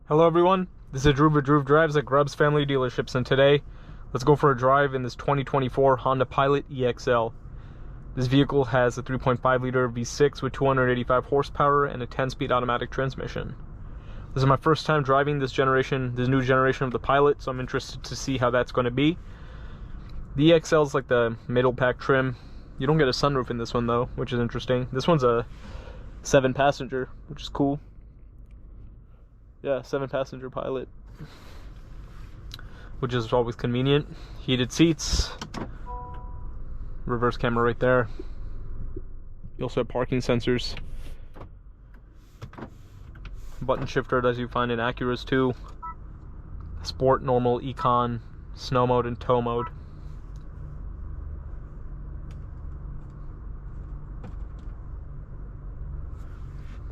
Hello everyone, this is Drew with Drew Drives at Grubbs Family Dealerships, and today let's go for a drive in this 2024 Honda Pilot EXL. This vehicle has a 3.5 liter V6 with 285 horsepower and a 10-speed automatic transmission. This is my first time driving this new generation of the Pilot, so I'm interested to see how that's going to be. The EXL is like the middle pack trim. You don't get a sunroof in this one though, which is interesting. This one's a 7-passenger, which is cool. Yeah, 7-passenger Pilot, which is always convenient. Heated seats, reverse camera right there. You also have parking sensors, button shifter as you find in Acuras too. Sport, normal, econ, snow mode, and tow mode.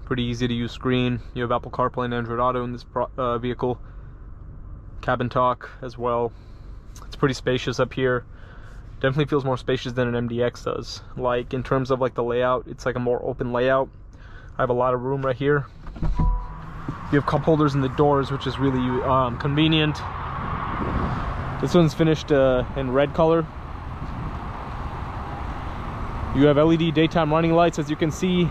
Pretty easy to use screen. You have Apple CarPlay and Android Auto in this vehicle. Cabin talk as well. It's pretty spacious up here. Definitely feels more spacious than an MDX does. Like in terms of like the layout, it's like a more open layout. I have a lot of room right here. You have cup holders in the doors, which is really convenient. This one's finished in red color. You have LED daytime running lights, as you can see.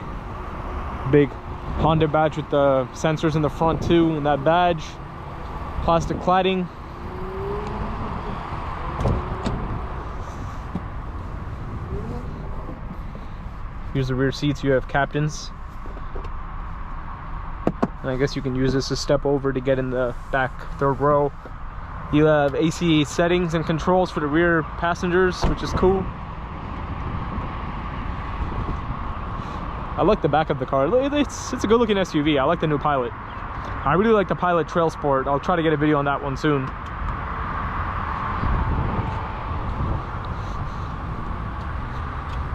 Big Honda badge with the sensors in the front too, and that badge. Plastic cladding. Here's the rear seats. You have captains, and I guess you can use this to step over to get in the back third row. You have AC settings and controls for the rear passengers, which is cool. I like the back of the car. It's a good looking SUV. I like the new Pilot. I really like the Pilot Trail Sport. I'll try to get a video on that one soon.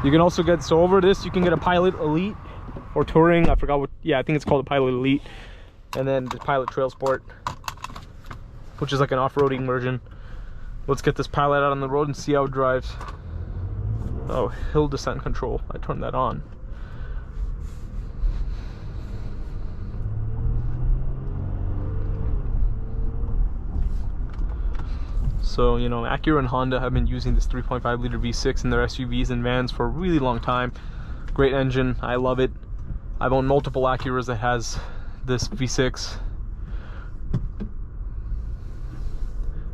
You can also get, so over this, you can get a Pilot Elite or Touring. I forgot what, yeah, I think it's called a Pilot Elite. And then the Pilot Trail Sport, which is like an off-roading version. Let's get this Pilot out on the road and see how it drives. Oh, hill descent control. I turned that on. So, you know, Acura and Honda have been using this 3.5 liter V6 in their SUVs and vans for a really long time. Great engine, I love it. I've owned multiple Acuras that has this V6.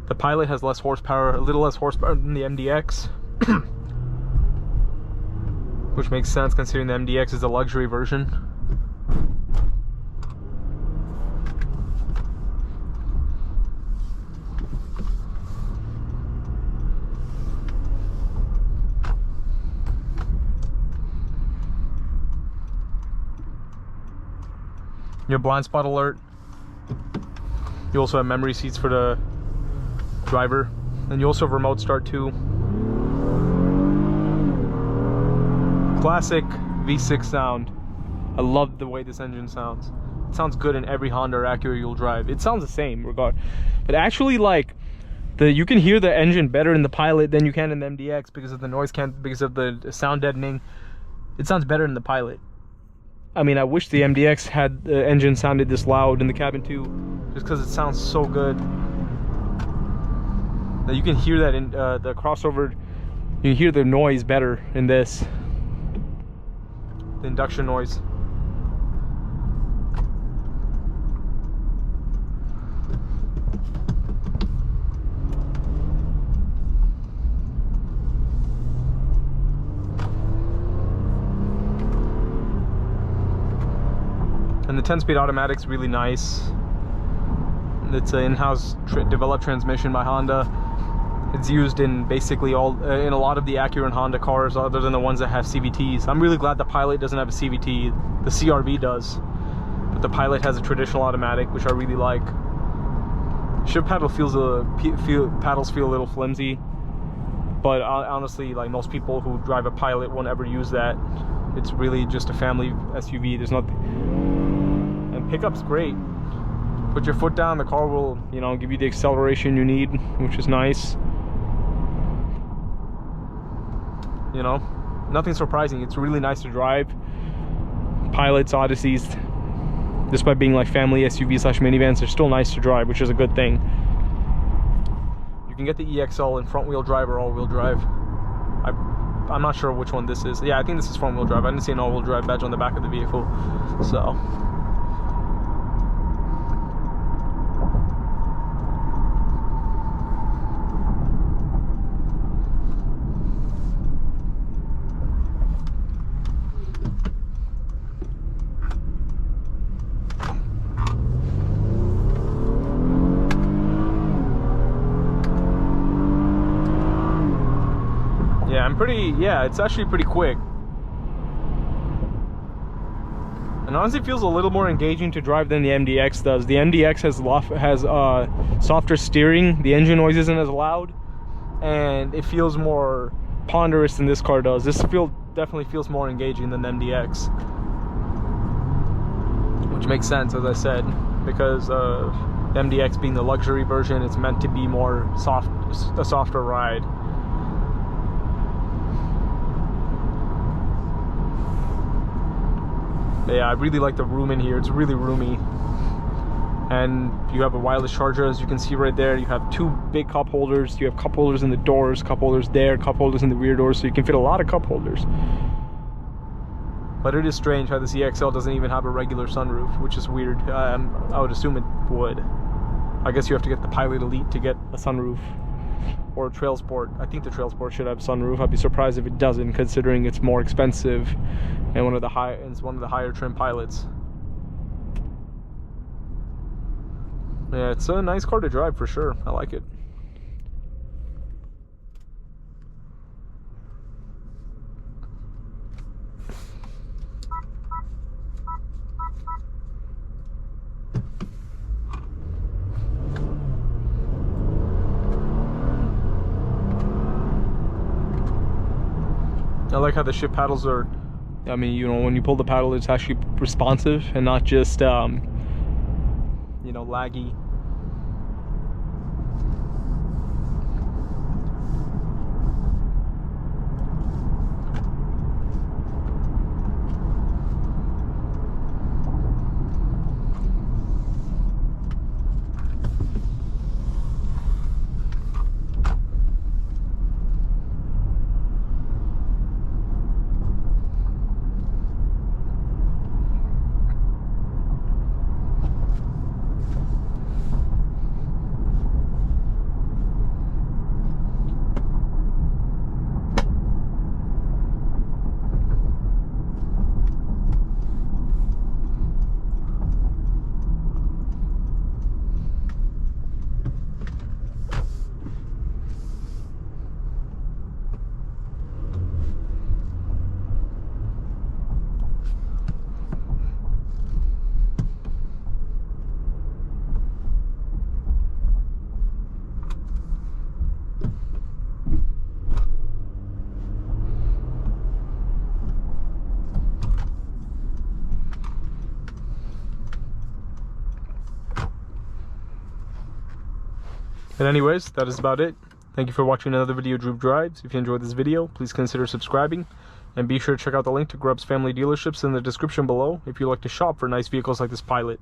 The Pilot has less horsepower, a little less horsepower than the MDX. Which makes sense considering the MDX is a luxury version. Your blind spot alert. You also have memory seats for the driver, and you also have remote start too. Classic V6 sound. I love the way this engine sounds. It sounds good in every Honda or Acura you'll drive. It sounds the same but actually, like, you can hear the engine better in the Pilot than you can in the MDX because of the noise because of the sound deadening. It sounds better in the Pilot. I mean, I wish the MDX had the engine sounded this loud in the cabin too, just because it sounds so good. Now you can hear that in the crossover. You can hear the noise better in this, the induction noise. And the 10-speed automatic's really nice. It's an in-house developed transmission by Honda. It's used in basically in a lot of the Acura and Honda cars, other than the ones that have CVTs. I'm really glad the Pilot doesn't have a CVT. The CR-V does, but the Pilot has a traditional automatic, which I really like. Shift paddle paddles feel a little flimsy, but honestly, like, most people who drive a Pilot won't ever use that. It's really just a family SUV. There's nothing. And pickup's great. Put your foot down, the car will, you know, give you the acceleration you need, which is nice. You know, nothing surprising. It's really nice to drive. Pilots, Odysseys, Despite being like family SUV slash minivans, they're still nice to drive, which is a good thing. You can get the EXL in front wheel drive or all wheel drive. I'm not sure which one this is. Yeah, I think this is front wheel drive. I didn't see an all wheel drive badge on the back of the vehicle, so. Yeah, it's actually pretty quick. And honestly, it feels a little more engaging to drive than the MDX does. The MDX has softer steering, the engine noise isn't as loud, and it feels more ponderous than this car does. This definitely feels more engaging than the MDX. Which makes sense, as I said, because the MDX being the luxury version, it's meant to be more a softer ride. Yeah, I really like the room in here. It's really roomy. And you have a wireless charger, as you can see right there. You have two big cup holders. You have cup holders in the doors, cup holders there, cup holders in the rear doors, so you can fit a lot of cup holders. But it is strange how this EXL doesn't even have a regular sunroof, which is weird. I would assume it would. I guess you have to get the Pilot Elite to get a sunroof. Or a Trail Sport. I think the Trail Sport should have sunroof. I'd be surprised if it doesn't, considering it's more expensive and it's one of the higher trim Pilots. Yeah, it's a nice car to drive for sure. I like it. I like how the shift paddles are, I mean, you know, when you pull the paddle, it's actually responsive and not just, you know, laggy. And anyways, that is about it. Thank you for watching another video of Droop Drives. If you enjoyed this video, please consider subscribing. And be sure to check out the link to Grubb's family dealerships in the description below if you'd like to shop for nice vehicles like this Pilot.